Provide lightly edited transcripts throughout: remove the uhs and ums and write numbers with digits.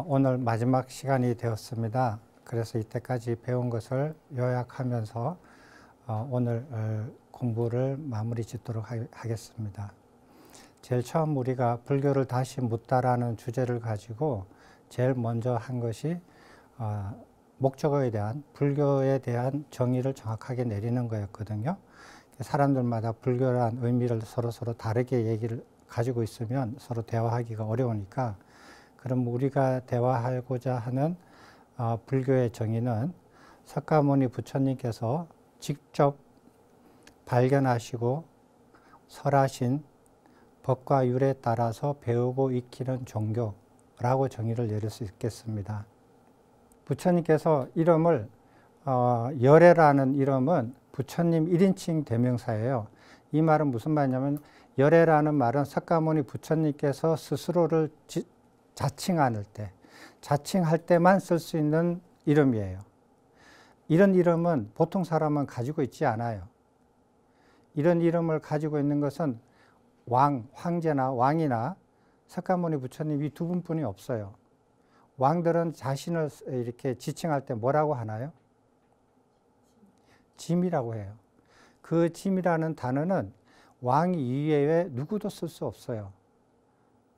오늘 마지막 시간이 되었습니다. 그래서 이때까지 배운 것을 요약하면서 오늘 공부를 마무리 짓도록 하겠습니다. 제일 처음 우리가 불교를 다시 묻다라는 주제를 가지고 제일 먼저 한 것이 목적어에 대한, 불교에 대한 정의를 정확하게 내리는 거였거든요. 사람들마다 불교란 의미를 서로 다르게 얘기를 가지고 있으면 서로 대화하기가 어려우니까, 그럼 우리가 대화하고자 하는 불교의 정의는 석가모니 부처님께서 직접 발견하시고 설하신 법과 율에 따라서 배우고 익히는 종교라고 정의를 내릴 수 있겠습니다. 부처님께서 이름을 열애라는 이름은 부처님 1인칭 대명사예요. 이 말은 무슨 말이냐면, 열애라는 말은 석가모니 부처님께서 스스로를 자칭할 때만 쓸 수 있는 이름이에요. 이런 이름은 보통 사람은 가지고 있지 않아요. 이런 이름을 가지고 있는 것은 황제나 왕이나 석가모니 부처님 이 두 분뿐이 없어요. 왕들은 자신을 이렇게 지칭할 때 뭐라고 하나요? 짐이라고 해요. 그 짐이라는 단어는 왕 이외에 누구도 쓸 수 없어요.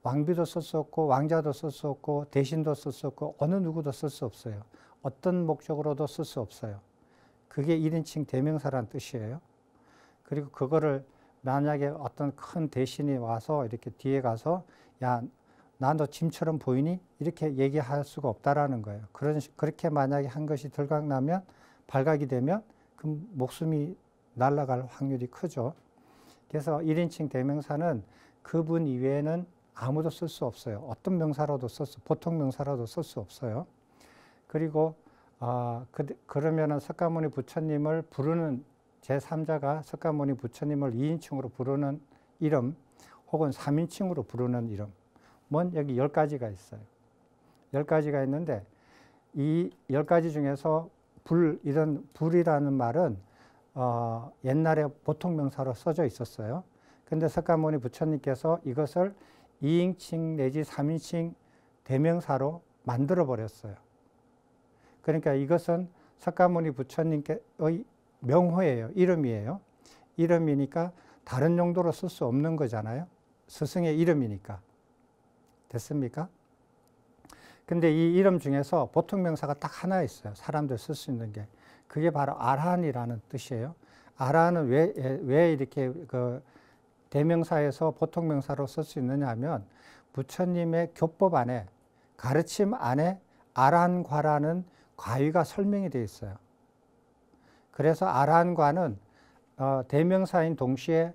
왕비도 쓸 수 없고, 왕자도 쓸 수 없고, 대신도 쓸 수 없고, 어느 누구도 쓸 수 없어요. 어떤 목적으로도 쓸 수 없어요. 그게 1인칭 대명사란 뜻이에요. 그리고 그거를 만약에 어떤 큰 대신이 와서 이렇게 뒤에 가서, 야, 나 너 짐처럼 보이니? 이렇게 얘기할 수가 없다라는 거예요. 그렇게 만약에 한 것이 들각나면, 발각이 되면 그 목숨이 날아갈 확률이 크죠. 그래서 1인칭 대명사는 그분 이외에는 아무도 쓸 수 없어요. 어떤 명사로도 보통 명사로도 쓸 수 없어요. 그리고 그러면은 석가모니 부처님을 부르는 제3자가 석가모니 부처님을 2인칭으로 부르는 이름, 혹은 3인칭으로 부르는 이름, 여기 10가지가 있어요. 10가지가 있는데, 이 10가지 중에서 이런 불이라는 말은 옛날에 보통 명사로 써져 있었어요. 근데 석가모니 부처님께서 이것을 2인칭 내지 3인칭 대명사로 만들어 버렸어요. 그러니까 이것은 석가모니 부처님께의 명호예요. 이름이에요. 이름이니까 다른 용도로 쓸 수 없는 거잖아요. 스승의 이름이니까. 됐습니까? 근데 이 이름 중에서 보통 명사가 딱 하나 있어요. 사람들 쓸 수 있는 게. 그게 바로 아라한이라는 뜻이에요. 아라한은 왜 이렇게 대명사에서 보통 명사로 쓸 수 있느냐 하면, 부처님의 교법 안에, 가르침 안에 아라한과라는 과위가 설명이 되어 있어요. 그래서 아라한과는 대명사인 동시에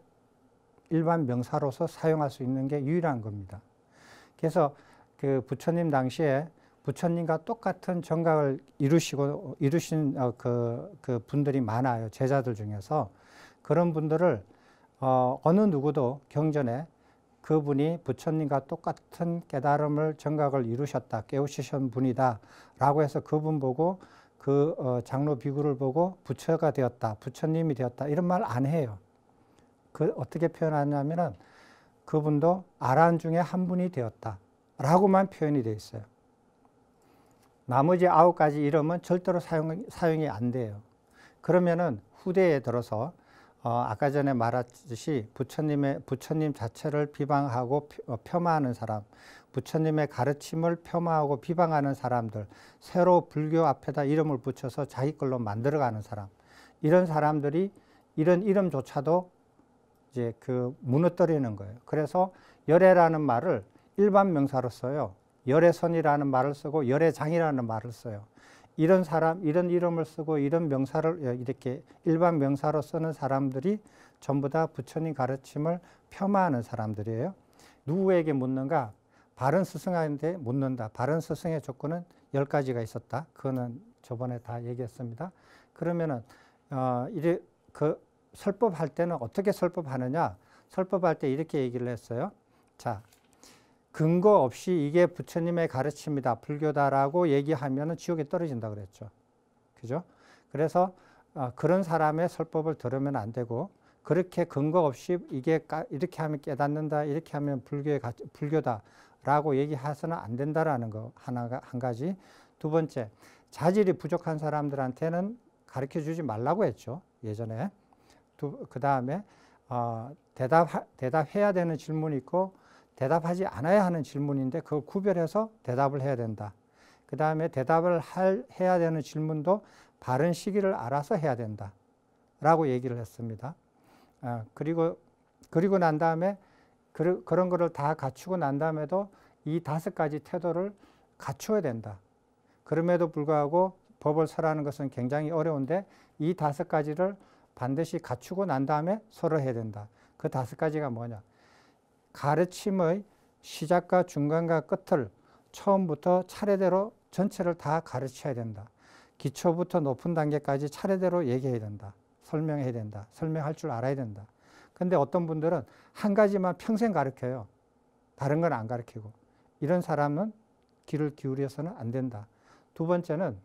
일반 명사로서 사용할 수 있는 게 유일한 겁니다. 그래서 그 부처님 당시에 부처님과 똑같은 정각을 이루신 그 분들이 많아요. 제자들 중에서. 그런 분들을 어느 누구도 경전에 그분이 부처님과 똑같은 깨달음을, 정각을 이루셨다, 깨우치신 분이다 라고 해서 그분 보고, 그 장로 비구를 보고 부처가 되었다, 부처님이 되었다, 이런 말 안 해요. 어떻게 표현하냐면은, 그분도 아라한 중에 한 분이 되었다 라고만 표현이 되어 있어요. 나머지 9가지 이름은 절대로 사용이 안 돼요. 그러면은 후대에 들어서 아까 전에 말했듯이 부처님 자체를 비방하고 폄하하는 사람, 부처님의 가르침을 폄하하고 비방하는 사람들, 새로 불교 앞에다 이름을 붙여서 자기 걸로 만들어가는 사람, 이런 사람들이 이런 이름조차도 이제 무너뜨리는 거예요. 그래서 열애라는 말을 일반 명사로 써요. 열애선이라는 말을 쓰고 열애장이라는 말을 써요. 이런 사람, 이런 이름을 쓰고 이런 명사를 이렇게 일반 명사로 쓰는 사람들이 전부 다 부처님 가르침을 폄하하는 사람들이에요. 누구에게 묻는가? 바른 스승한테 묻는다. 바른 스승의 조건은 10가지가 있었다. 그거는 저번에 다 얘기했습니다. 그러면은 설법할 때는 어떻게 설법하느냐? 설법할 때 이렇게 얘기를 했어요. 자, 근거 없이 이게 부처님의 가르침이다, 불교다라고 얘기하면 지옥에 떨어진다 그랬죠. 그죠? 그래서 그런 사람의 설법을 들으면 안 되고, 그렇게 근거 없이 이게 이렇게 하면 깨닫는다, 이렇게 하면 불교다 라고 얘기해서는 안 된다라는 거 한 가지. 두 번째, 자질이 부족한 사람들한테는 가르쳐 주지 말라고 했죠. 예전에. 그 다음에 대답해야 되는 질문이 있고 대답하지 않아야 하는 질문인데 그걸 구별해서 대답을 해야 된다. 그 다음에 대답을 해야 되는 질문도 바른 시기를 알아서 해야 된다. 라고 얘기를 했습니다. 그리고 난 다음에 그런 거를 다 갖추고 난 다음에도 이 5가지 태도를 갖추어야 된다. 그럼에도 불구하고 법을 설하는 것은 굉장히 어려운데 이 5가지를 반드시 갖추고 난 다음에 서로 해야 된다. 그 5가지가 뭐냐? 가르침의 시작과 중간과 끝을 처음부터 차례대로 전체를 다 가르쳐야 된다. 기초부터 높은 단계까지 차례대로 얘기해야 된다. 설명해야 된다. 설명할 줄 알아야 된다. 근데 어떤 분들은 한 가지만 평생 가르쳐요. 다른 건 안 가르치고. 이런 사람은 귀를 기울여서는 안 된다. 두 번째는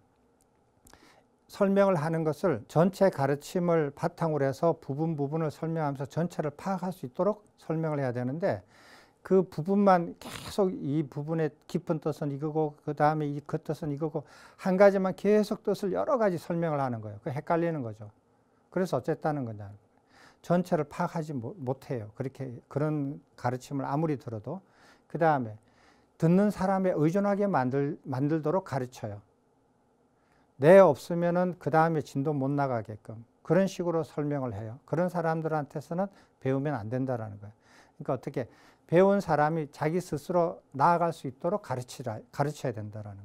설명을 하는 것을 전체 가르침을 바탕으로 해서 부분을 설명하면서 전체를 파악할 수 있도록 설명을 해야 되는데 그 부분만 계속 이 부분의 깊은 뜻은 이거고 그 다음에 그 뜻은 이거고 한 가지만 계속 뜻을 여러 가지 설명을 하는 거예요. 그 헷갈리는 거죠. 그래서 어쨌다는 거냐. 전체를 파악하지 못해요. 그런 가르침을 아무리 들어도. 그 다음에 듣는 사람에 의존하게 만들도록 가르쳐요. 내 없으면은 그 다음에 진도 못 나가게끔 그런 식으로 설명을 해요. 그런 사람들한테서는 배우면 안 된다라는 거예요. 그러니까 어떻게 배운 사람이 자기 스스로 나아갈 수 있도록 가르쳐야 된다라는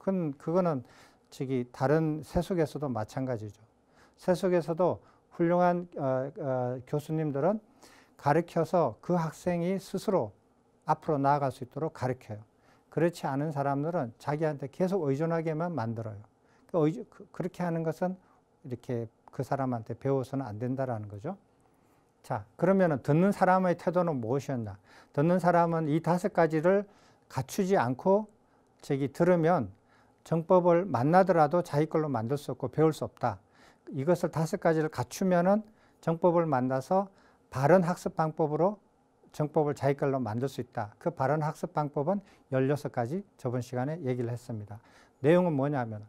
거예요. 그거는 다른 세속에서도 마찬가지죠. 세속에서도 훌륭한 교수님들은 가르쳐서 그 학생이 스스로 앞으로 나아갈 수 있도록 가르쳐요. 그렇지 않은 사람들은 자기한테 계속 의존하게만 만들어요. 그렇게 하는 것은 이렇게 그 사람한테 배워서는 안 된다라는 거죠. 자, 그러면은 듣는 사람의 태도는 무엇이었나? 듣는 사람은 이 5가지를 갖추지 않고 들으면 정법을 만나더라도 자기 걸로 만들 수 없고 배울 수 없다. 이것을 5가지를 갖추면은 정법을 만나서 바른 학습 방법으로 정법을 자기 걸로 만들 수 있다. 그 바른 학습 방법은 16가지 저번 시간에 얘기를 했습니다. 내용은 뭐냐면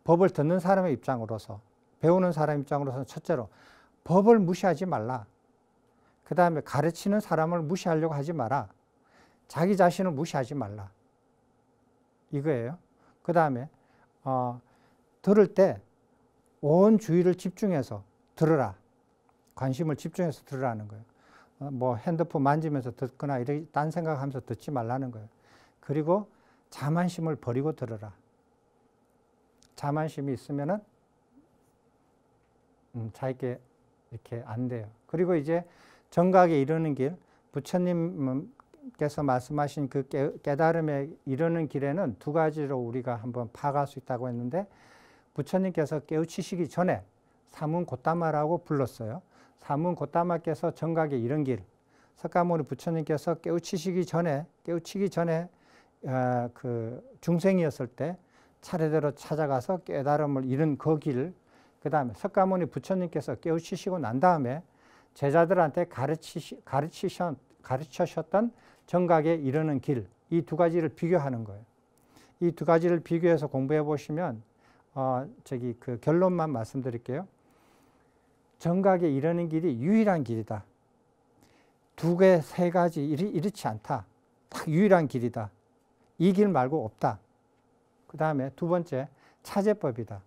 법을 듣는 사람의 입장으로서 배우는 사람 입장으로서는 첫째로 법을 무시하지 말라. 그 다음에 가르치는 사람을 무시하려고 하지 마라. 자기 자신을 무시하지 말라. 이거예요. 그 다음에 들을 때 온 주의를 집중해서 들으라. 관심을 집중해서 들으라는 거예요. 뭐 핸드폰 만지면서 듣거나 이렇게 딴 생각하면서 듣지 말라는 거예요. 그리고 자만심을 버리고 들으라. 자만심이 있으면은 자기게 이렇게 안 돼요. 그리고 이제 정각에 이르는 길, 부처님께서 말씀하신 그 깨달음에 이르는 길에는 2가지로 우리가 한번 파악할 수 있다고 했는데 부처님께서 깨우치시기 전에 사문고따마라고 불렀어요. 사문고따마께서 정각에 이른 길, 석가모니 부처님께서 깨우치기 전에 그 중생이었을 때 차례대로 찾아가서 깨달음을 이룬 그 길, 그 다음에 석가모니 부처님께서 깨우치시고 난 다음에 제자들한테 가르치셨던 정각에 이르는 길, 이 2가지를 비교하는 거예요. 이 2가지를 비교해서 공부해 보시면 그 결론만 말씀드릴게요. 정각에 이르는 길이 유일한 길이다. 2개, 3가지 이렇지 않다. 딱 유일한 길이다. 이 길 말고 없다. 그 다음에 2번째, 차제법이다.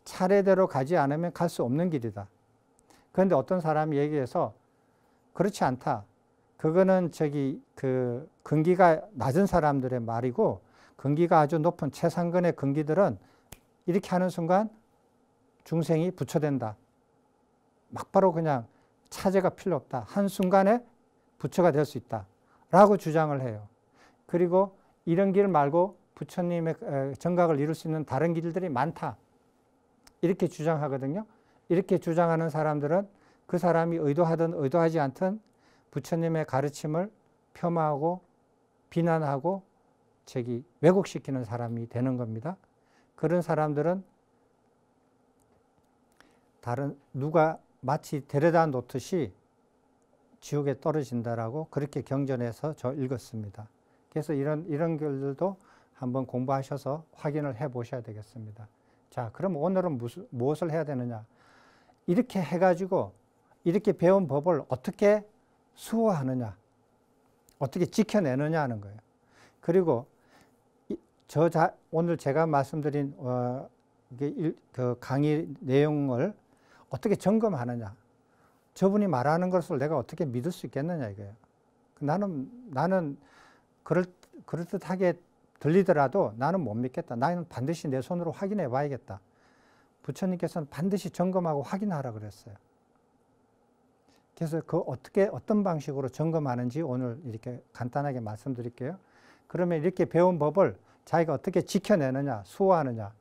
차례대로 가지 않으면 갈 수 없는 길이다. 그런데 어떤 사람이 얘기해서 그렇지 않다. 그거는 그 근기가 낮은 사람들의 말이고 근기가 아주 높은 최상근의 근기들은 이렇게 하는 순간 중생이 부처된다. 막바로 그냥 차제가 필요 없다. 한순간에 부처가 될 수 있다. 라고 주장을 해요. 그리고 이런 길 말고 부처님의 정각을 이룰 수 있는 다른 길들이 많다. 이렇게 주장하거든요. 이렇게 주장하는 사람들은 그 사람이 의도하든 의도하지 않든 부처님의 가르침을 폄하하고 비난하고 왜곡시키는 사람이 되는 겁니다. 그런 사람들은 누가 마치 데려다 놓듯이 지옥에 떨어진다라고 그렇게 경전에서 저 읽었습니다. 그래서 이런 글들도 한번 공부하셔서 확인을 해 보셔야 되겠습니다. 자, 그럼 오늘은 무엇을 해야 되느냐? 이렇게 해가지고 이렇게 배운 법을 어떻게 수호하느냐, 어떻게 지켜내느냐 하는 거예요. 그리고 오늘 제가 말씀드린 그 강의 내용을 어떻게 점검하느냐, 저분이 말하는 것을 내가 어떻게 믿을 수 있겠느냐 이거예요. 나는 그럴듯하게 들리더라도 나는 못 믿겠다. 나는 반드시 내 손으로 확인해 봐야겠다. 부처님께서는 반드시 점검하고 확인하라 그랬어요. 그래서 어떤 방식으로 점검하는지 오늘 이렇게 간단하게 말씀드릴게요. 그러면 이렇게 배운 법을 자기가 어떻게 지켜내느냐, 수호하느냐.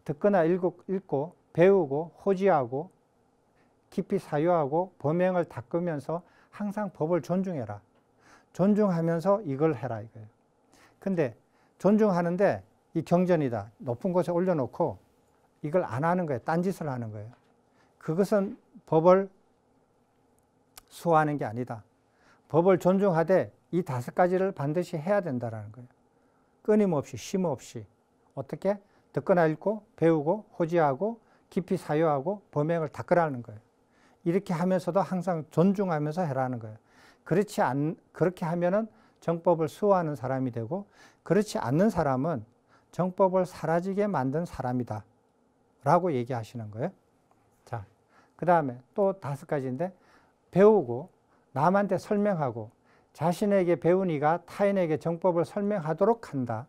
듣거나 읽고 배우고 호지하고 깊이 사유하고 범행을 닦으면서 항상 법을 존중해라. 존중하면서 이걸 해라 이거예요. 근데 존중하는데 이 경전이다. 높은 곳에 올려놓고 이걸 안 하는 거예요. 딴짓을 하는 거예요. 그것은 법을 수호하는 게 아니다. 법을 존중하되 이 5가지를 반드시 해야 된다는 거예요. 끊임없이 쉼없이 어떻게? 듣거나 읽고 배우고 호지하고 깊이 사유하고 범행을 닦으라는 거예요. 이렇게 하면서도 항상 존중하면서 해라는 거예요. 그렇게 하면은 정법을 수호하는 사람이 되고, 그렇지 않는 사람은 정법을 사라지게 만든 사람이다 라고 얘기하시는 거예요. 자, 그 다음에 또 5가지인데, 배우고 남한테 설명하고 자신에게 배운 이가 타인에게 정법을 설명하도록 한다.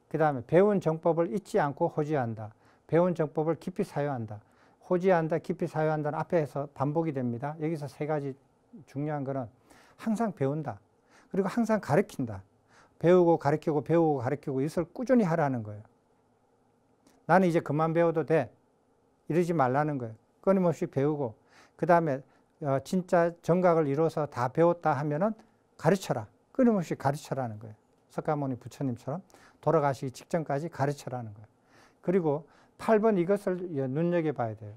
그 다음에 배운 정법을 잊지 않고 호지한다. 배운 정법을 깊이 사유한다. 호지한다, 깊이 사유한다는 앞에서 반복이 됩니다. 여기서 3가지 중요한 거는 항상 배운다. 그리고 항상 가르친다. 배우고 가르치고 배우고 가르치고 이것을 꾸준히 하라는 거예요. 나는 이제 그만 배워도 돼. 이러지 말라는 거예요. 끊임없이 배우고, 그 다음에 진짜 정각을 이뤄서 다 배웠다 하면은 가르쳐라. 끊임없이 가르쳐라는 거예요. 석가모니 부처님처럼 돌아가시기 직전까지 가르쳐라는 거예요. 그리고 8번 이것을 눈여겨봐야 돼요.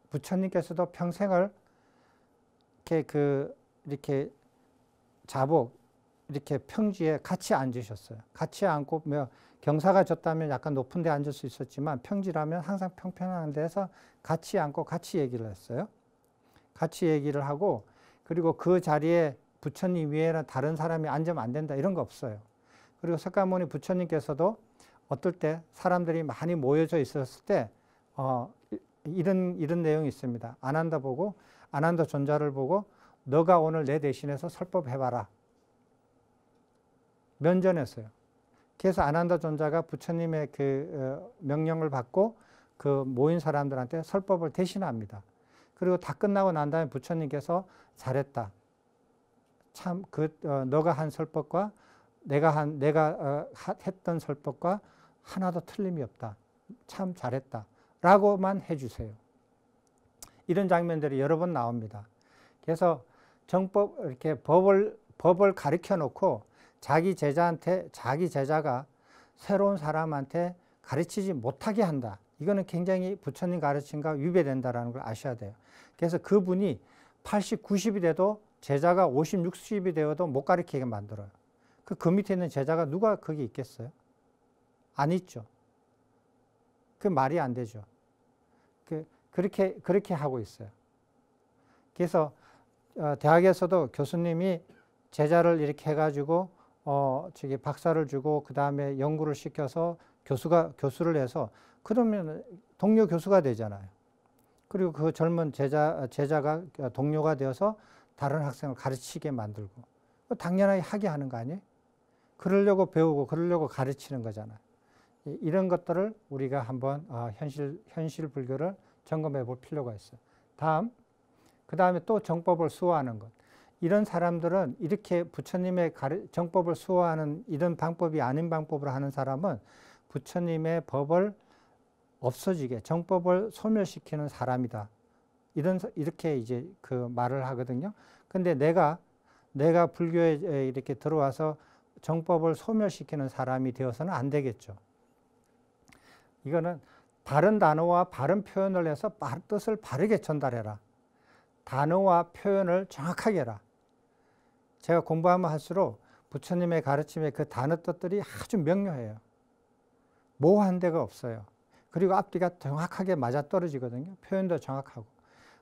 부처님께서도 평생을 이렇게 자복, 이렇게 평지에 같이 앉으셨어요. 같이 앉고, 경사가 졌다면 약간 높은 데 앉을 수 있었지만 평지라면 항상 평평한 데서 같이 앉고 같이 얘기를 했어요. 같이 얘기를 하고, 그리고 그 자리에 부처님 위에는 다른 사람이 앉으면 안 된다 이런 거 없어요. 그리고 석가모니 부처님께서도 어떨 때 사람들이 많이 모여져 있었을 때 이런 내용이 있습니다. 아난다 존자를 보고 너가 오늘 내 대신해서 설법해봐라. 면전했어요. 그래서 아난다 존자가 부처님의 그 명령을 받고 그 모인 사람들한테 설법을 대신합니다. 그리고 다 끝나고 난 다음에 부처님께서 잘했다. 참 너가 한 설법과 내가 했던 설법과 하나도 틀림이 없다. 참 잘했다. 라고만 해주세요. 이런 장면들이 여러 번 나옵니다. 그래서 이렇게 법을 가르쳐 놓고 자기 제자가 새로운 사람한테 가르치지 못하게 한다. 이거는 굉장히 부처님 가르침과 위배된다는 걸 아셔야 돼요. 그래서 그분이 80, 90이 돼도 제자가 50, 60이 되어도 못 가르치게 만들어요. 그 밑에 있는 제자가 누가 거기 있겠어요? 안 있죠. 그 말이 안 되죠. 그렇게 하고 있어요. 그래서 대학에서도 교수님이 제자를 이렇게 해가지고 박사를 주고 그 다음에 연구를 시켜서 교수를 해서 그러면 동료 교수가 되잖아요. 그리고 그 젊은 제자가 동료가 되어서 다른 학생을 가르치게 만들고 당연하게 하게 하는 거 아니에요? 그러려고 배우고 그러려고 가르치는 거잖아요. 이런 것들을 우리가 한번 현실 불교를 점검해 볼 필요가 있어요. 그 다음에 또 정법을 수호하는 것. 이런 사람들은 이렇게 부처님의 정법을 수호하는 이런 방법이 아닌 방법으로 하는 사람은 부처님의 법을 없어지게 정법을 소멸시키는 사람이다. 이렇게 이제 그 말을 하거든요. 근데 내가 불교에 이렇게 들어와서 정법을 소멸시키는 사람이 되어서는 안 되겠죠. 이거는 바른 단어와 바른 표현을 해서 뜻을 바르게 전달해라. 단어와 표현을 정확하게 해라. 제가 공부하면 할수록 부처님의 가르침의 그 단어 뜻들이 아주 명료해요. 모호한 데가 없어요. 그리고 앞뒤가 정확하게 맞아떨어지거든요. 표현도 정확하고.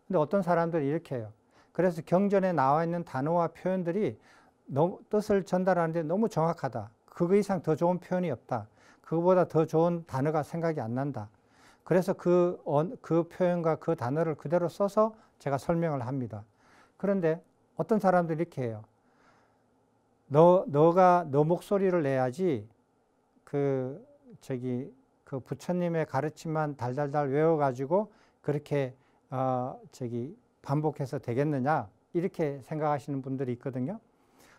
근데 어떤 사람들이 이렇게 해요. 그래서 경전에 나와 있는 단어와 표현들이 뜻을 전달하는데 너무 정확하다. 그거 이상 더 좋은 표현이 없다. 그거보다 더 좋은 단어가 생각이 안 난다. 그래서 그 표현과 그 단어를 그대로 써서 제가 설명을 합니다. 그런데 어떤 사람들이 이렇게 해요. 너가 너 목소리를 내야지 그 부처님의 가르침만 달달달 외워가지고 그렇게 반복해서 되겠느냐 이렇게 생각하시는 분들이 있거든요.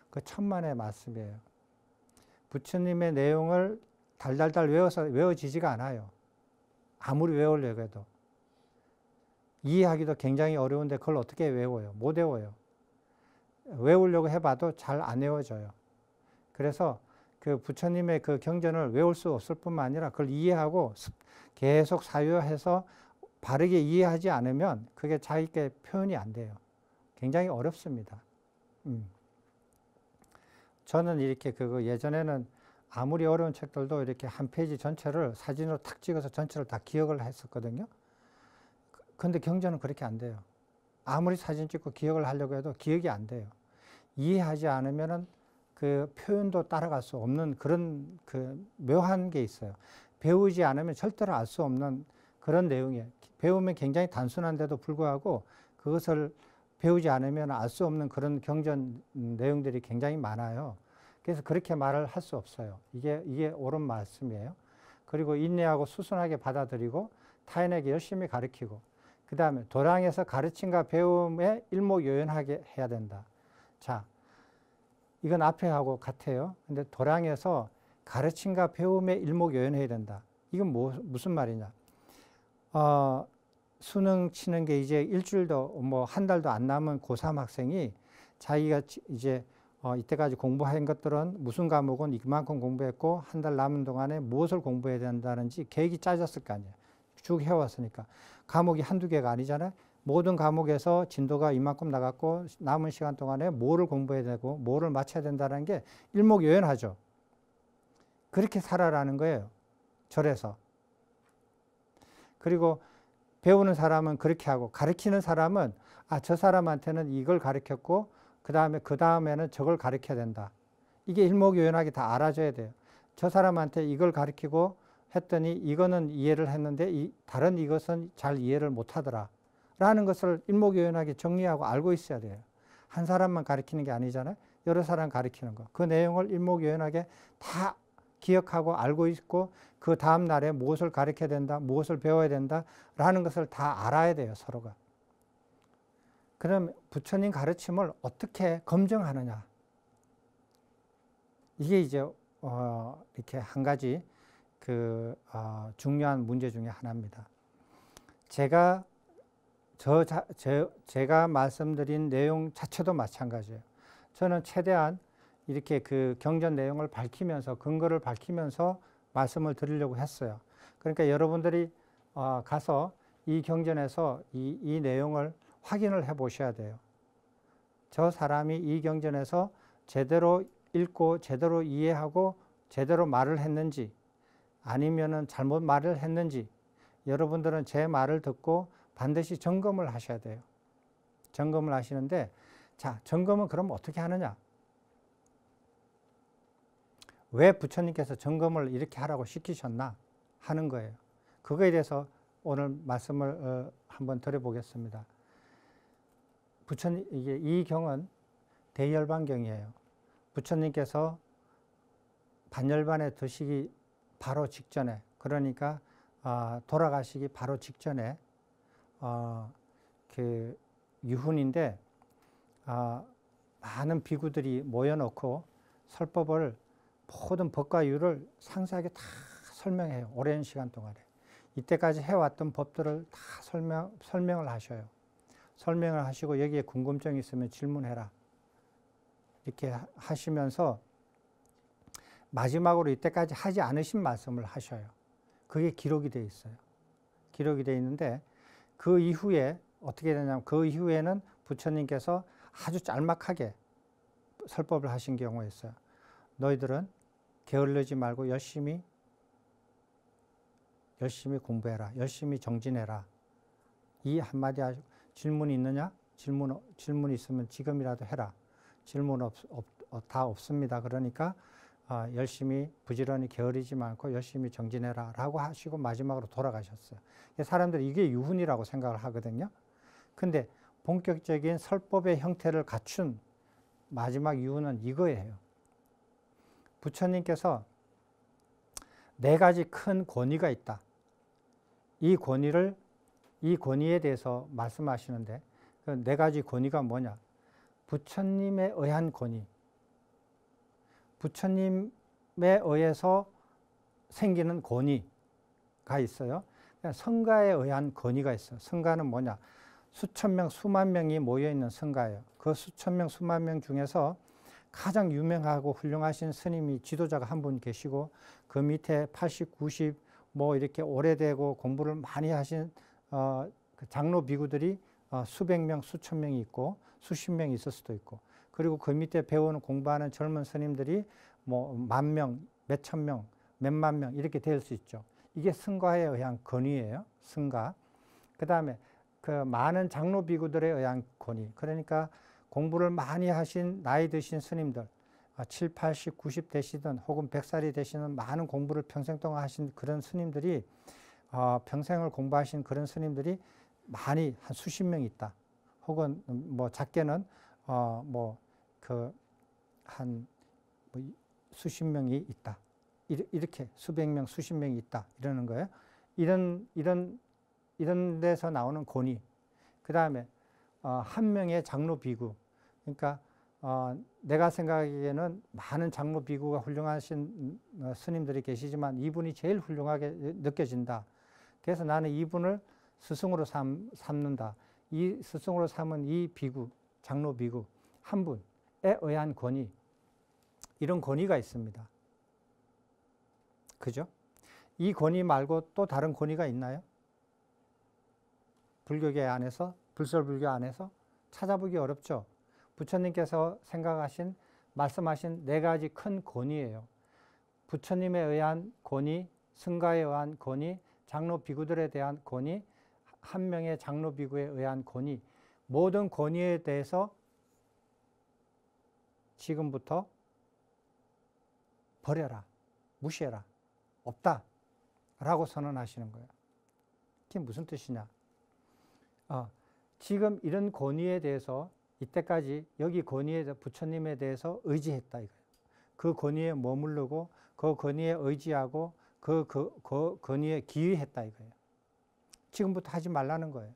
그 천만의 말씀이에요. 부처님의 내용을 달달달 외워지지가 않아요. 아무리 외우려고 해도. 이해하기도 굉장히 어려운데 그걸 어떻게 외워요? 못 외워요. 외우려고 해봐도 잘 안 외워져요. 그래서 그 부처님의 그 경전을 외울 수 없을 뿐만 아니라 그걸 이해하고 계속 사유해서 바르게 이해하지 않으면 그게 자기께 표현이 안 돼요. 굉장히 어렵습니다. 저는 이렇게 예전에는 아무리 어려운 책들도 이렇게 한 페이지 전체를 사진으로 탁 찍어서 전체를 다 기억을 했었거든요. 근데 경전은 그렇게 안 돼요. 아무리 사진 찍고 기억을 하려고 해도 기억이 안 돼요. 이해하지 않으면은 그 표현도 따라갈 수 없는 그런 묘한 게 있어요. 배우지 않으면 절대로 알 수 없는 그런 내용이에요. 배우면 굉장히 단순한데도 불구하고 그것을 배우지 않으면 알 수 없는 그런 경전 내용들이 굉장히 많아요. 그래서 그렇게 말을 할 수 없어요. 이게 옳은 말씀이에요. 그리고 인내하고 수순하게 받아들이고 타인에게 열심히 가르치고 그 다음에 도량에서 가르침과 배움에 일목요연하게 해야 된다. 자, 이건 앞에 하고 같아요. 근데 도량에서 가르침과 배움에 일목요연해야 된다. 이건 무슨 말이냐. 수능 치는 게 이제 일주일도 한 달도 안 남은 고3 학생이 자기가 이제 이때까지 공부한 것들은 무슨 과목은 이만큼 공부했고 한 달 남은 동안에 무엇을 공부해야 된다는지 계획이 짜졌을 거 아니에요. 쭉 해왔으니까. 과목이 한두 개가 아니잖아요. 모든 과목에서 진도가 이만큼 나갔고 남은 시간 동안에 뭐를 공부해야 되고 뭐를 맞춰야 된다는 게 일목요연하죠. 그렇게 살아라는 거예요. 절에서. 그리고 배우는 사람은 그렇게 하고 가르치는 사람은 저 사람한테는 이걸 가르쳤고 그 다음에는 저걸 가르쳐야 된다. 이게 일목요연하게 다 알아줘야 돼요. 저 사람한테 이걸 가르치고 했더니 이거는 이해를 했는데 다른 이것은 잘 이해를 못하더라. 라는 것을 일목요연하게 정리하고 알고 있어야 돼요. 한 사람만 가르치는 게 아니잖아요. 여러 사람 가르치는 거. 그 내용을 일목요연하게 다 기억하고 알고 있고 그 다음 날에 무엇을 가르쳐야 된다, 무엇을 배워야 된다 라는 것을 다 알아야 돼요. 서로가. 그럼 부처님 가르침을 어떻게 검증하느냐. 이게 이제 이렇게 한 가지 중요한 문제 중에 하나입니다. 제가 말씀드린 내용 자체도 마찬가지예요. 저는 최대한 이렇게 그 경전 내용을 밝히면서 근거를 밝히면서 말씀을 드리려고 했어요. 그러니까 여러분들이 가서 이 경전에서 이 내용을 확인을 해 보셔야 돼요. 저 사람이 이 경전에서 제대로 읽고 제대로 이해하고 제대로 말을 했는지 아니면은 잘못 말을 했는지 여러분들은 제 말을 듣고 반드시 점검을 하셔야 돼요. 점검을 하시는데 자, 점검은 그럼 어떻게 하느냐? 왜 부처님께서 점검을 이렇게 하라고 시키셨나 하는 거예요. 그거에 대해서 오늘 말씀을 한번 드려보겠습니다. 이 경은 대열반경이에요. 부처님께서 반열반에 드시기 바로 직전에, 그러니까 돌아가시기 바로 직전에 그 유훈인데 많은 비구들이 모여놓고 설법을 모든 법과 유를 상세하게 다 설명해요. 오랜 시간 동안에. 이때까지 해왔던 법들을 다 설명을 하셔요. 설명을 하시고 여기에 궁금증이 있으면 질문해라. 이렇게 하시면서 마지막으로 이때까지 하지 않으신 말씀을 하셔요. 그게 기록이 되어 있어요. 기록이 되어 있는데 그 이후에 어떻게 되냐면 그 이후에는 부처님께서 아주 짤막하게 설법을 하신 경우가 있어요. 너희들은 게을르지 말고 열심히 공부해라. 열심히 정진해라. 이 한마디 하시고 질문이 있느냐? 질문 있으면 지금이라도 해라. 질문 다 없습니다. 그러니까 열심히 부지런히 게으르지 말고 열심히 정진해라 라고 하시고 마지막으로 돌아가셨어요. 사람들이 이게 유훈이라고 생각을 하거든요. 근데 본격적인 설법의 형태를 갖춘 마지막 유훈은 이거예요. 부처님께서 4가지 큰 권위가 있다. 이 권위에 대해서 말씀하시는데 그 4가지 권위가 뭐냐? 부처님에 의한 권위. 부처님에 의해서 생기는 권위가 있어요. 성가에 의한 권위가 있어요. 성가는 뭐냐? 수천 명, 수만 명이 모여있는 성가예요. 그 수천 명, 수만 명 중에서 가장 유명하고 훌륭하신 스님이 지도자가 한 분 계시고 그 밑에 80, 90 뭐 이렇게 오래되고 공부를 많이 하신 장로 비구들이 수백 명, 수천 명이 있고 수십 명이 있을 수도 있고 그리고 그 밑에 배우는 공부하는 젊은 스님들이 뭐 10,000명, 몇천 명, 몇만 명 이렇게 될 수 있죠. 이게 승가에 의한 권위예요. 승가. 그 다음에 그 많은 장로 비구들에 의한 권위. 그러니까 공부를 많이 하신 나이 드신 스님들 7, 80, 90 되시든 혹은 100살이 되시는 많은 공부를 평생 동안 하신 그런 스님들이 평생을 공부하신 그런 스님들이 많이 한 수십 명 있다. 혹은 뭐 작게는 수십 명이 있다. 이렇게 수백 명, 수십 명이 있다. 이러는 거예요. 이런 데서 나오는 권위. 그 다음에 한 명의 장로 비구. 그러니까 내가 생각하기에는 많은 장로 비구가 훌륭하신 스님들이 계시지만 이분이 제일 훌륭하게 느껴진다. 그래서 나는 이분을 스승으로 삼는다. 이 스승으로 삼은 이 비구, 장로 비구 한 분에 의한 권위, 이런 권위가 있습니다. 그죠? 이 권위 말고 또 다른 권위가 있나요? 불교계 안에서, 불설불교 안에서 찾아보기 어렵죠. 부처님께서 말씀하신 4가지 큰 권위예요. 부처님에 의한 권위, 승가에 의한 권위, 장로 비구들에 대한 권위, 한 명의 장로 비구에 의한 권위, 모든 권위에 대해서 지금부터 버려라, 무시해라, 없다 라고 선언하시는 거예요. 그게 무슨 뜻이냐? 지금 이런 권위에 대해서 이때까지 여기 권위에 대해서 부처님에 대해서 의지했다 이거예요. 그 권위에 머무르고 그 권위에 의지하고 그 권위에 기의했다 이거예요. 지금부터 하지 말라는 거예요.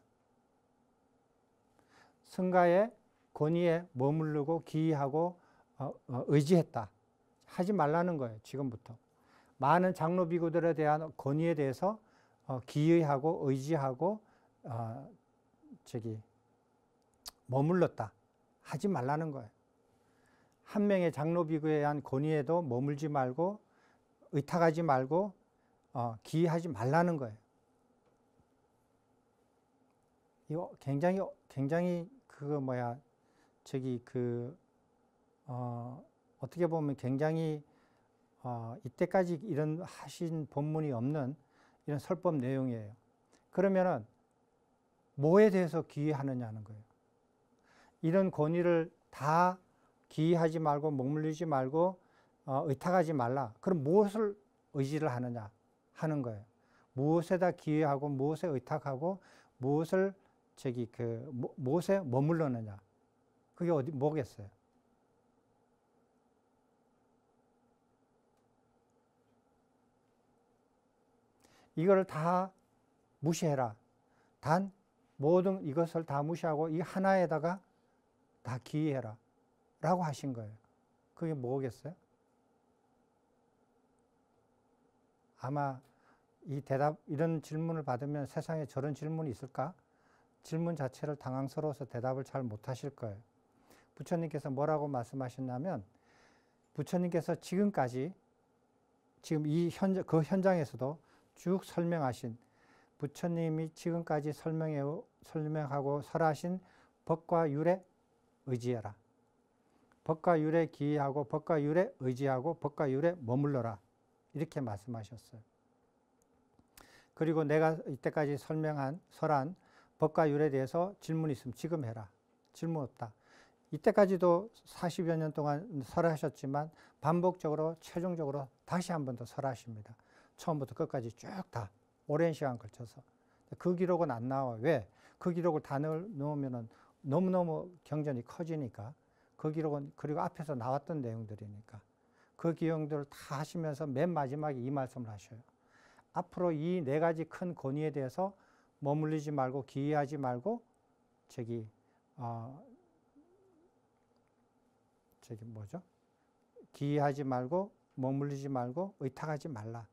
승가의 권위에 머무르고 기의하고 의지했다. 하지 말라는 거예요. 지금부터. 많은 장로 비구들에 대한 권위에 대해서 기의하고 의지하고 머물렀다. 하지 말라는 거예요. 한 명의 장로 비구에 대한 권위에도 머물지 말고 의탁하지 말고 기의하지 말라는 거예요. 이거 굉장히 어떻게 보면 굉장히 이때까지 이런 하신 법문이 없는 이런 설법 내용이에요. 그러면은 뭐에 대해서 기의하느냐는 거예요. 이런 권위를 다 기의하지 말고 머물리지 말고 의탁하지 말라. 그럼 무엇을 의지를 하느냐 하는 거예요. 무엇에다 기의하고 무엇에 의탁하고 무엇을 무엇에 머물러느냐. 그게 뭐겠어요? 이걸 다 무시해라. 단 모든 이것을 다 무시하고 이 하나에다가 다 기의해라 라고 하신 거예요. 그게 뭐겠어요? 아마 이런 질문을 받으면 세상에 저런 질문이 있을까? 질문 자체를 당황스러워서 대답을 잘 못하실 거예요. 부처님께서 뭐라고 말씀하셨냐면 부처님께서 지금까지 지금 그 현장에서도 쭉 설명하신 부처님이 지금까지 설명하고 설하신 법과 율에 의지해라. 법과 율에 기이하고 법과 율에 의지하고 법과 율에 머물러라. 이렇게 말씀하셨어요. 그리고 내가 이때까지 설한 법과 율에 대해서 질문 있으면 지금 해라. 질문 없다. 이때까지도 40여 년 동안 설하셨지만 반복적으로 최종적으로 다시 한 번 더 설하십니다. 처음부터 끝까지 쭉 다 오랜 시간 걸쳐서. 그 기록은 안 나와. 왜? 그 기록을 다 넣으면 너무너무 경전이 커지니까. 그 기록은 그리고 앞에서 나왔던 내용들이니까. 그 기용들을 다 하시면서 맨 마지막에 이 말씀을 하셔요. 앞으로 이 네 가지 큰 권위에 대해서 머물리지 말고 기이하지 말고 기이하지 말고 머물리지 말고 의탁하지 말라.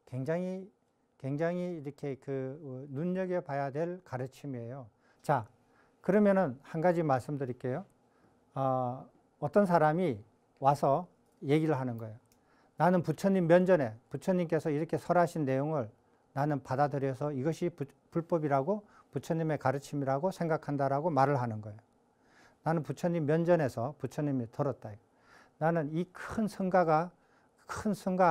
굉장히 이렇게 눈여겨봐야 될 가르침이에요. 자, 그러면은 한 가지 말씀드릴게요. 어떤 사람이 와서 얘기를 하는 거예요. 나는 부처님 면전에 부처님께서 이렇게 설하신 내용을 나는 받아들여서 이것이 불법이라고 부처님의 가르침이라고 생각한다라고 말을 하는 거예요. 나는 부처님 면전에서 부처님이 들었다. 나는 이 큰 성가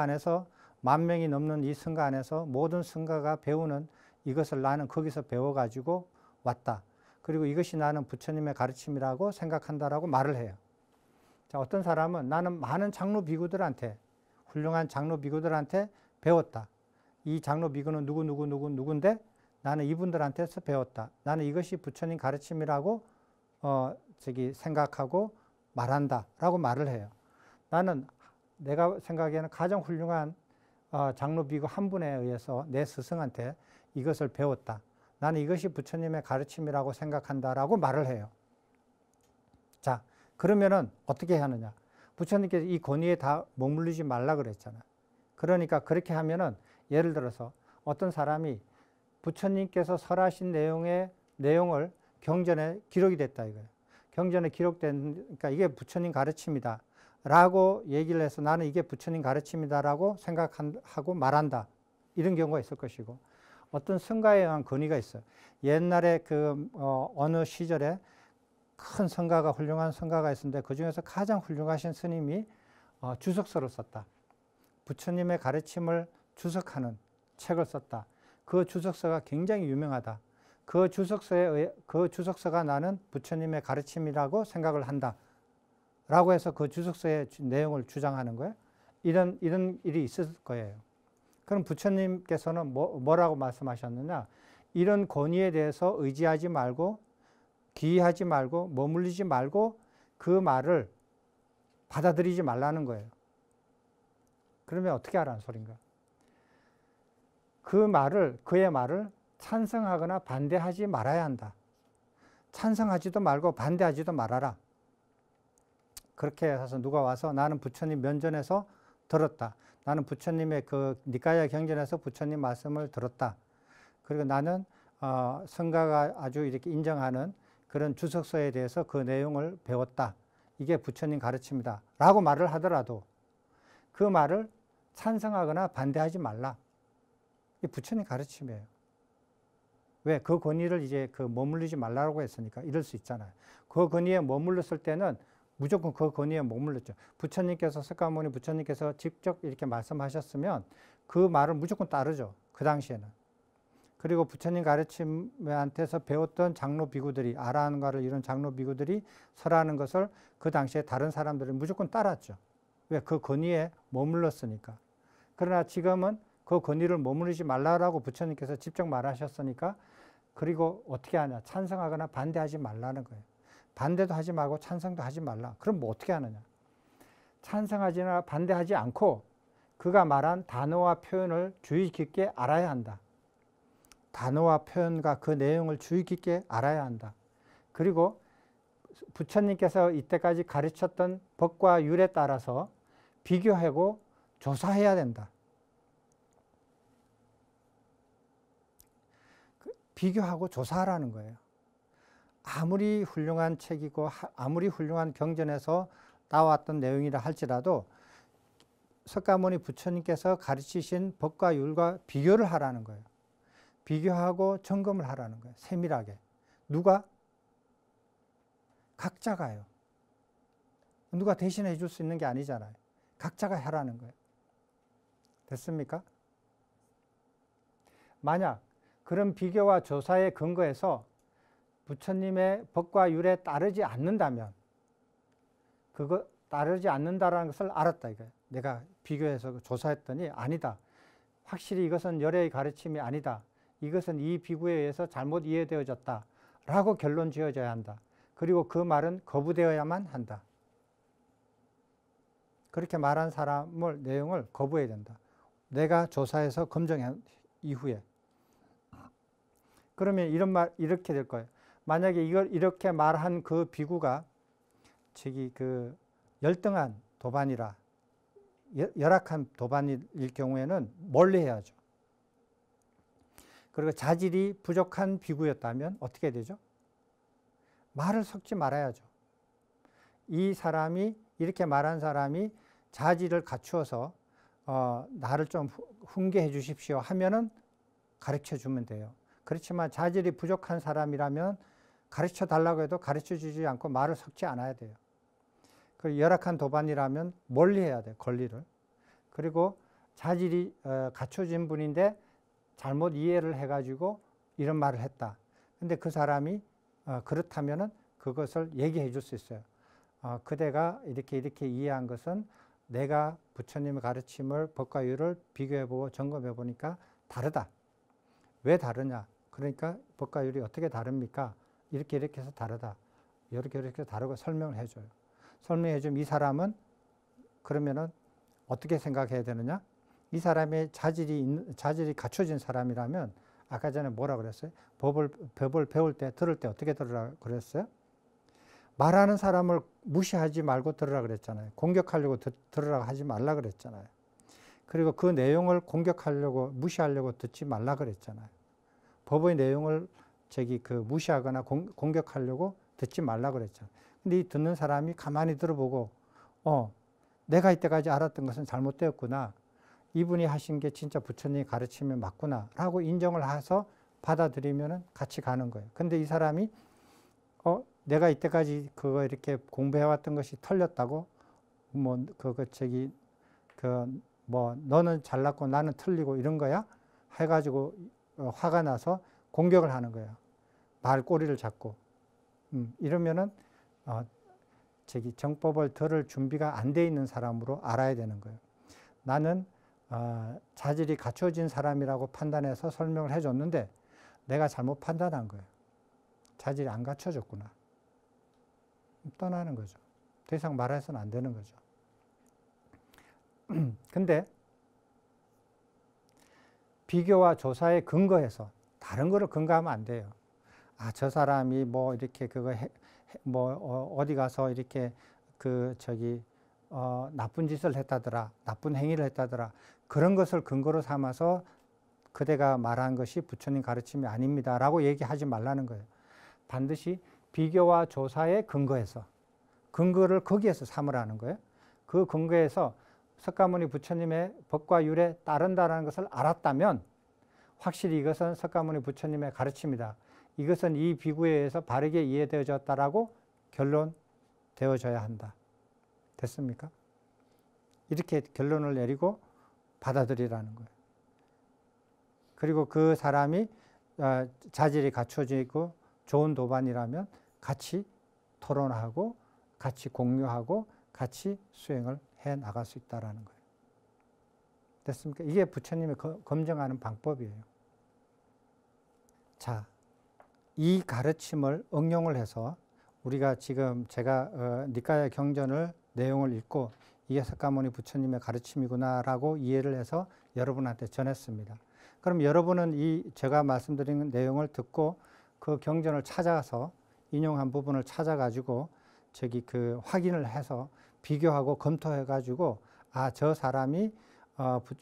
안에서 10,000명이 넘는 이 성가 안에서 모든 성가가 배우는 이것을 나는 거기서 배워가지고 왔다. 그리고 이것이 나는 부처님의 가르침이라고 생각한다라고 말을 해요. 자, 어떤 사람은 나는 많은 장로 비구들한테 훌륭한 장로 비구들한테 배웠다. 이 장로 비구는 누군데 나는 이분들한테서 배웠다. 나는 이것이 부처님 가르침이라고 생각하고 말한다 라고 말을 해요. 나는 내가 생각하기에는 가장 훌륭한 장로 비구 한 분에 의해서 내 스승한테 이것을 배웠다. 나는 이것이 부처님의 가르침이라고 생각한다라고 말을 해요. 자, 그러면은 어떻게 하느냐? 부처님께서 이 권위에 다 머물리지 말라 그랬잖아요. 그러니까 그렇게 하면은 예를 들어서 어떤 사람이 부처님께서 설하신 내용을 경전에 기록이 됐다 이거예요. 경전에 기록되니까 이게 부처님 가르침이다 라고 얘기를 해서 나는 이게 부처님 가르침이다 라고 생각하고 말한다. 이런 경우가 있을 것이고, 어떤 성가에 의한 권위가 있어요. 옛날에 어느 시절에 큰 성가가, 훌륭한 성가가 있었는데 그 중에서 가장 훌륭하신 스님이 주석서를 썼다. 부처님의 가르침을 주석하는 책을 썼다. 그 주석서가 굉장히 유명하다. 그 주석서가 나는 부처님의 가르침이라고 생각을 한다. 라고 해서 그 주석서의 내용을 주장하는 거예요. 이런 일이 있을 거예요. 그럼 부처님께서는 뭐라고 말씀하셨느냐? 이런 권위에 대해서 의지하지 말고 기이하지 말고 머물리지 말고 그 말을 받아들이지 말라는 거예요. 그러면 어떻게 하라는 소린가? 그의 말을 찬성하거나 반대하지 말아야 한다. 찬성하지도 말고 반대하지도 말아라. 그렇게 해서 누가 와서 나는 부처님 면전에서 들었다. 나는 부처님의 니까야 경전에서 부처님 말씀을 들었다. 그리고 나는 성가가 아주 이렇게 인정하는 그런 주석서에 대해서 그 내용을 배웠다. 이게 부처님 가르침이다. 라고 말을 하더라도 그 말을 찬성하거나 반대하지 말라. 이게 부처님 가르침이에요. 왜? 그 권위를 이제 머물리지 말라고 했으니까 이럴 수 있잖아요. 그 권위에 머물렀을 때는 무조건 그 권위에 머물렀죠. 부처님께서, 석가모니 부처님께서 직접 이렇게 말씀하셨으면 그 말을 무조건 따르죠. 그 당시에는. 그리고 부처님 가르침한테서 배웠던 장로 비구들이, 아라한가를 이룬 장로 비구들이 설하는 것을 그 당시에 다른 사람들은 무조건 따랐죠. 왜? 그 권위에 머물렀으니까. 그러나 지금은 그 권위를 머무르지 말라라고 부처님께서 직접 말하셨으니까, 그리고 어떻게 하냐? 찬성하거나 반대하지 말라는 거예요. 반대도 하지 말고 찬성도 하지 말라. 그럼 뭐 어떻게 하느냐? 찬성하지나 반대하지 않고 그가 말한 단어와 표현을 주의 깊게 알아야 한다. 단어와 표현과 그 내용을 주의 깊게 알아야 한다. 그리고 부처님께서 이때까지 가르쳤던 법과 율에 따라서 비교하고 조사해야 된다. 비교하고 조사하라는 거예요. 아무리 훌륭한 책이고 아무리 훌륭한 경전에서 나왔던 내용이라 할지라도 석가모니 부처님께서 가르치신 법과 율과 비교를 하라는 거예요. 비교하고 점검을 하라는 거예요. 세밀하게. 누가? 각자가요. 누가 대신해 줄 수 있는 게 아니잖아요. 각자가 하라는 거예요. 됐습니까? 만약 그런 비교와 조사에 근거해서 부처님의 법과 율에 따르지 않는다면, 그거 따르지 않는다라는 것을 알았다 이거예요. 내가 비교해서 조사했더니 아니다. 확실히 이것은 열애의 가르침이 아니다. 이것은 이 비구에 의해서 잘못 이해되어졌다. 라고 결론 지어져야 한다. 그리고 그 말은 거부되어야만 한다. 그렇게 말한 사람을, 내용을 거부해야 된다. 내가 조사해서 검증한 이후에. 그러면 이런 말, 이렇게 될 거예요. 만약에 이걸 이렇게 말한 그 비구가 열등한 도반이라, 열악한 도반일 경우에는 멀리 해야죠. 그리고 자질이 부족한 비구였다면 어떻게 되죠? 말을 섞지 말아야죠. 이 사람이, 이렇게 말한 사람이 자질을 갖추어서 나를 좀 훈계해 주십시오 하면은 가르쳐 주면 돼요. 그렇지만 자질이 부족한 사람이라면 가르쳐 달라고 해도 가르쳐 주지 않고 말을 섞지 않아야 돼요. 그리고 열악한 도반이라면 멀리 해야 돼요. 권리를. 그리고 자질이 갖춰진 분인데 잘못 이해를 해가지고 이런 말을 했다. 근데 그 사람이 그렇다면은 그것을 얘기해 줄 수 있어요. 그대가 이렇게 이해한 것은 내가 부처님의 가르침을, 법과 율을 비교해보고 점검해보니까 다르다. 왜 다르냐? 그러니까 법과 율이 어떻게 다릅니까? 이렇게 해서 다르다. 이렇게 다르고 설명을 해줘요. 설명해주면 이 사람은 그러면은 어떻게 생각해야 되느냐? 이 사람의 자질이 갖춰진 사람이라면 아까 전에 뭐라 그랬어요? 법을 배울 때, 들을 때 어떻게 들으라 그랬어요? 말하는 사람을 무시하지 말고 들으라 그랬잖아요. 공격하려고 들으라 하지 말라 그랬잖아요. 그리고 그 내용을 공격하려고, 무시하려고 듣지 말라 그랬잖아요. 법의 내용을 무시하거나 공격하려고 듣지 말라 그랬잖아요. 근데 이 듣는 사람이 가만히 들어보고, 내가 이때까지 알았던 것은 잘못되었구나. 이분이 하신 게 진짜 부처님이 가르침이 맞구나. 라고 인정을 해서 받아들이면 같이 가는 거예요. 근데 이 사람이, 내가 이때까지 그거 이렇게 공부해왔던 것이 틀렸다고? 너는 잘났고 나는 틀리고 이런 거야? 해가지고 화가 나서 공격을 하는 거예요. 말 꼬리를 잡고. 이러면은, 정법을 들을 준비가 안 돼 있는 사람으로 알아야 되는 거예요. 나는 자질이 갖춰진 사람이라고 판단해서 설명을 해줬는데 내가 잘못 판단한 거예요. 자질이 안 갖춰졌구나. 떠나는 거죠. 더 이상 말해서는 안 되는 거죠. 근데 비교와 조사에 근거해서 다른 거를 근거하면 안 돼요. 저 사람이 어디 가서 이렇게 나쁜 짓을 했다더라, 나쁜 행위를 했다더라, 그런 것을 근거로 삼아서 그대가 말한 것이 부처님 가르침이 아닙니다 라고 얘기하지 말라는 거예요. 반드시 비교와 조사에 근거해서, 근거를 거기에서 삼으라는 거예요. 그 근거에서 석가모니 부처님의 법과 율에 따른다는 것을 알았다면 확실히 이것은 석가모니 부처님의 가르침이다. 이것은 이 비구에 의해서 바르게 이해되어졌다라고 결론되어져야 한다. 됐습니까? 이렇게 결론을 내리고 받아들이라는 거예요. 그리고 그 사람이 자질이 갖춰지고 좋은 도반이라면 같이 토론하고 같이 공유하고 같이 수행을 해 나갈 수 있다는 거예요. 됐습니까? 이게 부처님이 검증하는 방법이에요. 자, 이 가르침을 응용을 해서 우리가 지금 제가 니카야 경전을 내용을 읽고 이게 석가모니 부처님의 가르침이구나라고 이해를 해서 여러분한테 전했습니다. 그럼 여러분은 이 제가 말씀드린 내용을 듣고 그 경전을 찾아서 인용한 부분을 찾아가지고 확인을 해서 비교하고 검토해가지고 저 사람이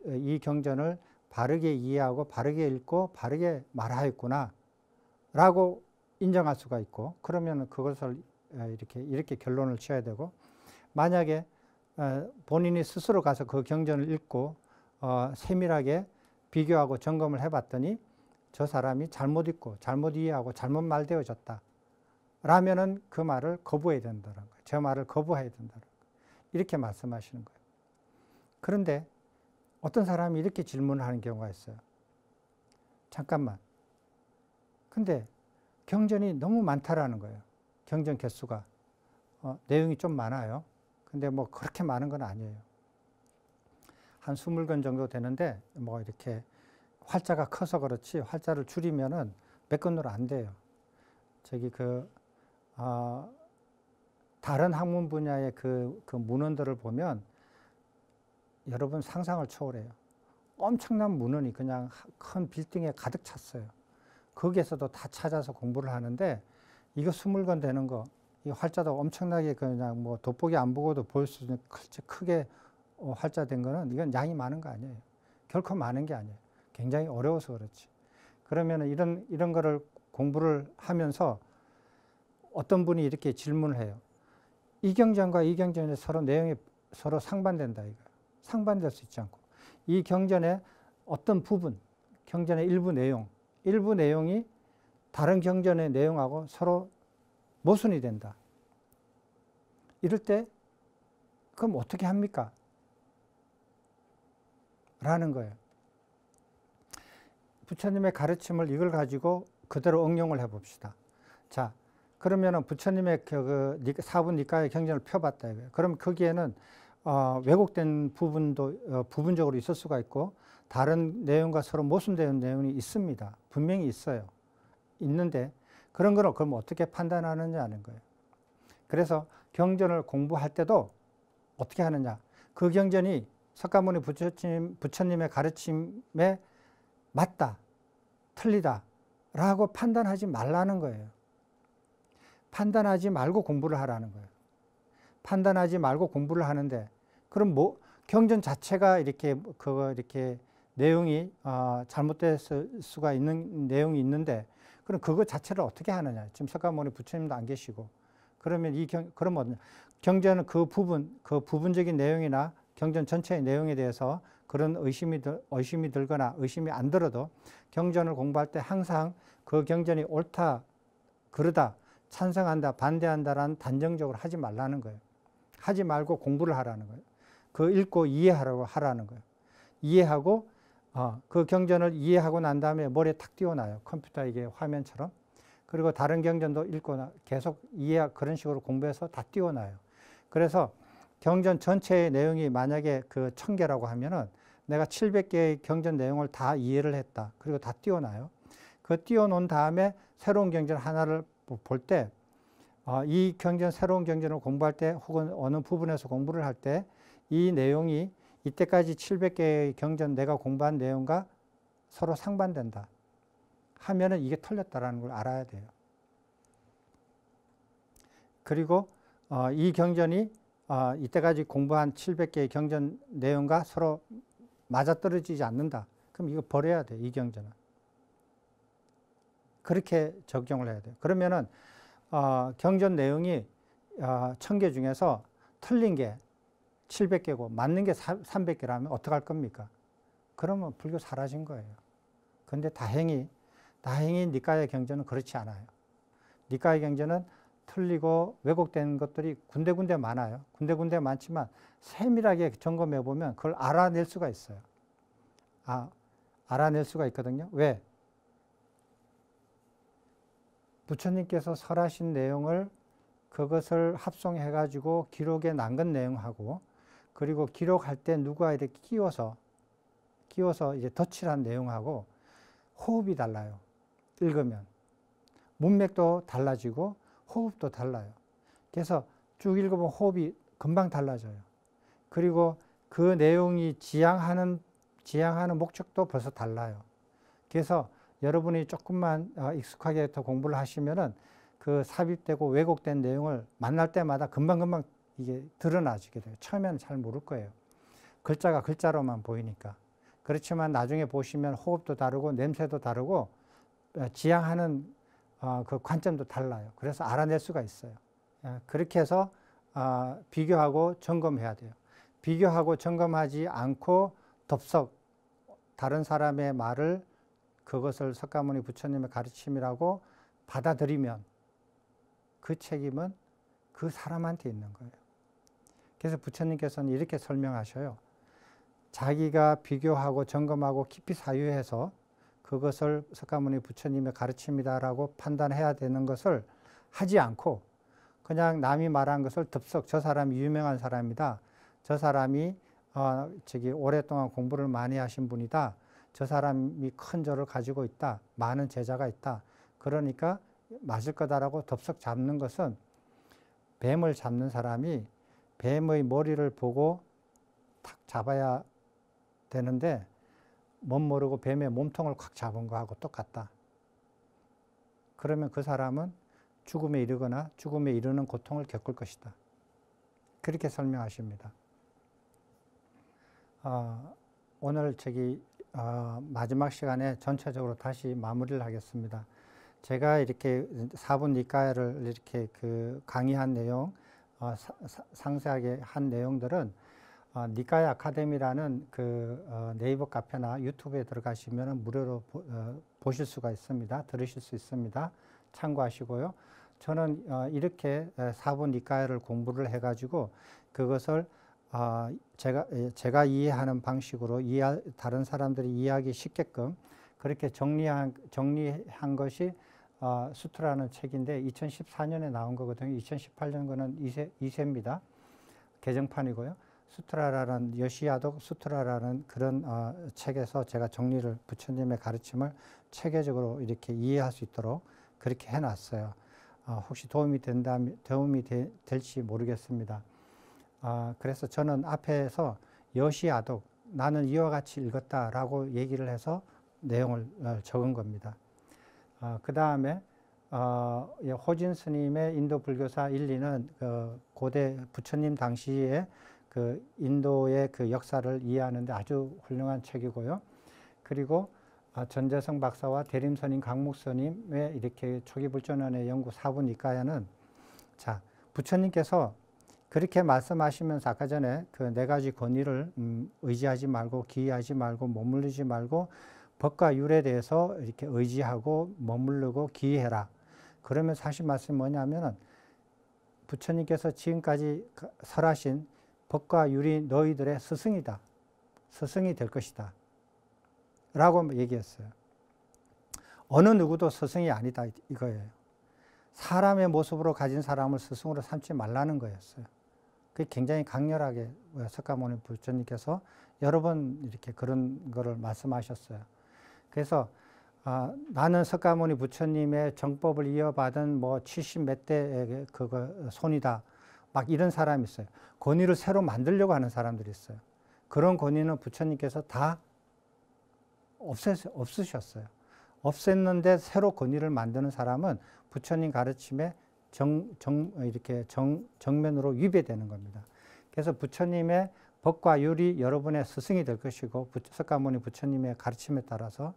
이 경전을 바르게 이해하고 바르게 읽고 바르게 말하였구나 라고 인정할 수가 있고, 그러면 그것을 이렇게 결론을 지어야 되고, 만약에 본인이 스스로 가서 그 경전을 읽고 세밀하게 비교하고 점검을 해봤더니 저 사람이 잘못 읽고 잘못 이해하고 잘못 말되어졌다 라면은 그 말을 거부해야 된다는 거예요. 저 말을 거부해야 된다는 거예요. 이렇게 말씀하시는 거예요. 그런데 어떤 사람이 이렇게 질문을 하는 경우가 있어요. 잠깐만. 근데 경전이 너무 많다라는 거예요. 경전 개수가. 내용이 좀 많아요. 근데 뭐 그렇게 많은 건 아니에요. 한 20권 정도 되는데 뭐 이렇게 활자가 커서 그렇지 활자를 줄이면은 몇 권으로 안 돼요. 저기 다른 학문 분야의 그 문헌들을 보면 여러분 상상을 초월해요. 엄청난 문헌이 그냥 큰 빌딩에 가득 찼어요. 거기에서도 다 찾아서 공부를 하는데 이거 20권 되는 거, 이 활자도 엄청나게 그냥 뭐 돋보기 안 보고도 볼 수 있는 크게 활자된 거는 이건 양이 많은 거 아니에요. 결코 많은 게 아니에요. 굉장히 어려워서 그렇지. 그러면 이런 거를 공부를 하면서 어떤 분이 이렇게 질문을 해요. 이 경전과 이 경전이 서로 내용이 서로 상반된다 이거예요. 상반될 수 있지 않고 이 경전의 어떤 부분, 경전의 일부 내용이 다른 경전의 내용하고 서로 모순이 된다. 이럴 때 그럼 어떻게 합니까? 라는 거예요. 부처님의 가르침을 이걸 가지고 그대로 응용을 해봅시다. 자, 그러면은 부처님의 사분 니까의 경전을 펴봤다 이거예요. 그럼 거기에는 왜곡된 부분도 부분적으로 있을 수가 있고 다른 내용과 서로 모순되는 내용이 있습니다. 분명히 있어요. 있는데 그런 걸 그럼 어떻게 판단하느냐는 거예요. 그래서 경전을 공부할 때도 어떻게 하느냐. 그 경전이 석가모니 부처님의 가르침에 맞다, 틀리다 라고 판단하지 말라는 거예요. 판단하지 말고 공부를 하라는 거예요. 판단하지 말고 공부를 하는데 그럼 뭐 경전 자체가 이렇게 내용이 잘못됐을 수가 있는 내용이 있는데 그럼 그거 자체를 어떻게 하느냐. 지금 석가모니 부처님도 안 계시고 그러면 그러면 경전은 그 부분적인 내용이나 경전 전체의 내용에 대해서 그런 의심이 들거나 의심이 안 들어도 경전을 공부할 때 항상 그 경전이 옳다, 그르다, 찬성한다, 반대한다라는 단정적으로 하지 말라는 거예요. 하지 말고 공부를 하라는 거예요. 그 읽고 이해하라고 하라는 거예요. 이해하고 그 경전을 이해하고 난 다음에 머리에 탁 띄워놔요. 컴퓨터 이게 화면처럼. 그리고 다른 경전도 읽고 계속 그런 식으로 공부해서 다 띄워놔요. 그래서 경전 전체의 내용이 만약에 그 1000개라고 하면은 내가 700개의 경전 내용을 다 이해를 했다. 그리고 다 띄워놔요. 그 띄워놓은 다음에 새로운 경전 하나를 볼 때, 이 새로운 경전을 공부할 때 혹은 어느 부분에서 공부를 할 때 이 내용이 이때까지 700개의 경전 내가 공부한 내용과 서로 상반된다 하면은 이게 틀렸다라는 걸 알아야 돼요. 그리고 이 경전이 이때까지 공부한 700개의 경전 내용과 서로 맞아떨어지지 않는다. 그럼 이거 버려야 돼, 이 경전은. 그렇게 적용을 해야 돼요. 그러면은 경전 내용이 1000개 중에서 틀린 게 700개고 맞는 게 300개라면 어떡할 겁니까? 그러면 불교 사라진 거예요. 그런데 다행히 니까의 경전은 그렇지 않아요. 니까의 경전은 틀리고 왜곡된 것들이 군데군데 많아요. 군데군데 많지만 세밀하게 점검해 보면 그걸 알아낼 수가 있어요. 알아낼 수가 있거든요. 왜? 부처님께서 설하신 내용을 그것을 합성해 가지고 기록에 남긴 내용하고 그리고 기록할 때 누가 이렇게 끼워서 이제 덧칠한 내용하고 호흡이 달라요. 읽으면 문맥도 달라지고 호흡도 달라요. 그래서 쭉 읽어보면 호흡이 금방 달라져요. 그리고 그 내용이 지향하는 목적도 벌써 달라요. 그래서 여러분이 조금만 익숙하게 더 공부를 하시면은 그 삽입되고 왜곡된 내용을 만날 때마다 금방금방 이게 드러나지게 돼요. 처음에는 잘 모를 거예요. 글자가 글자로만 보이니까. 그렇지만 나중에 보시면 호흡도 다르고 냄새도 다르고 지향하는 그 관점도 달라요. 그래서 알아낼 수가 있어요. 그렇게 해서 비교하고 점검해야 돼요. 비교하고 점검하지 않고 덥석 다른 사람의 말을 그것을 석가모니 부처님의 가르침이라고 받아들이면 그 책임은 그 사람한테 있는 거예요. 그래서 부처님께서는 이렇게 설명하셔요. 자기가 비교하고 점검하고 깊이 사유해서 그것을 석가모니 부처님의 가르침이다라고 판단해야 되는 것을 하지 않고 그냥 남이 말한 것을 덥석 저 사람이 유명한 사람이다. 저 사람이 오랫동안 공부를 많이 하신 분이다. 저 사람이 큰 저를 가지고 있다. 많은 제자가 있다. 그러니까 맞을 거다라고 덥석 잡는 것은 뱀을 잡는 사람이 뱀의 머리를 보고 탁 잡아야 되는데 못 모르고 뱀의 몸통을 콱 잡은 거하고 똑같다. 그러면 그 사람은 죽음에 이르거나 죽음에 이르는 고통을 겪을 것이다. 그렇게 설명하십니다. 오늘 마지막 시간에 전체적으로 다시 마무리를 하겠습니다. 제가 이렇게 사분 니까야를 이렇게 강의한 내용, 상세하게 한 내용들은 니까야 아카데미라는 네이버 카페나 유튜브에 들어가시면 무료로 보실 수가 있습니다. 들으실 수 있습니다. 참고하시고요. 저는 이렇게 사분 니까야를 공부를 해가지고 그것을 제가 이해하는 방식으로 다른 사람들이 이해하기 쉽게끔 그렇게 정리한 것이 수트라는 책인데 2014년에 나온 거거든요. 2018년 거는 2세입니다. 개정판이고요. 수트라라는 요시야독 수트라라는 그런 책에서 제가 정리를 부처님의 가르침을 체계적으로 이렇게 이해할 수 있도록 그렇게 해놨어요. 혹시 도움이 될지 모르겠습니다. 그래서 저는 앞에서 요시야독 나는 이와 같이 읽었다라고 얘기를 해서 내용을 적은 겁니다. 그 다음에 호진 스님의 인도 불교사 1, 2는 고대 부처님 당시에 인도의 역사를 이해하는데 아주 훌륭한 책이고요. 그리고 전재성 박사와 대림스님, 강묵스님의 이렇게 초기불전원의 연구 사분 니까야는 자 부처님께서 그렇게 말씀하시면서 아까 전에 네 가지 권위를 의지하지 말고 기이하지 말고 머무르지 말고 법과 율에 대해서 이렇게 의지하고 머무르고 기이해라. 그러면 사실 말씀이 뭐냐면은 부처님께서 지금까지 설하신 법과 율이 너희들의 스승이다. 스승이 될 것이다. 라고 얘기했어요. 어느 누구도 스승이 아니다 이거예요. 사람의 모습으로 가진 사람을 스승으로 삼지 말라는 거였어요. 그게 굉장히 강렬하게 석가모니 부처님께서 여러 번 이렇게 그런 거를 말씀하셨어요. 그래서 나는 석가모니 부처님의 정법을 이어받은 70 몇 대의 손이다. 막 이런 사람이 있어요. 권위를 새로 만들려고 하는 사람들이 있어요. 그런 권위는 부처님께서 다 없으셨어요. 없앴는데 새로 권위를 만드는 사람은 부처님 가르침에 정면으로 위배되는 겁니다. 그래서 부처님의 법과 율이 여러분의 스승이 될 것이고 석가모니 부처님의 가르침에 따라서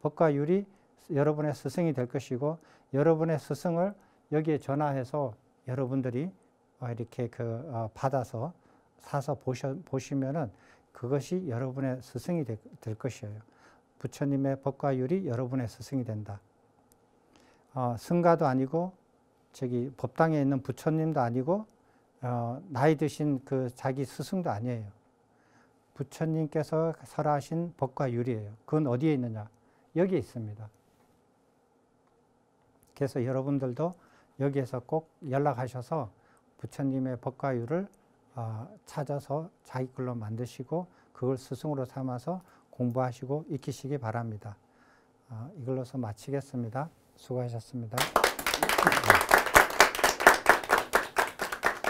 법과 율이 여러분의 스승이 될 것이고 여러분의 스승을 여기에 전화해서 여러분들이 이렇게 받아서 사서 보시면은 그것이 여러분의 스승이 될 것이에요. 부처님의 법과 율이 여러분의 스승이 된다. 승가도 아니고 법당에 있는 부처님도 아니고 나이 드신 자기 스승도 아니에요. 부처님께서 설하신 법과 율이에요. 그건 어디에 있느냐? 여기에 있습니다. 그래서 여러분들도 여기에서 꼭 연락하셔서 부처님의 법과 율을 찾아서 자기 걸로 만드시고 그걸 스승으로 삼아서 공부하시고 익히시기 바랍니다. 이걸로서 마치겠습니다. 수고하셨습니다.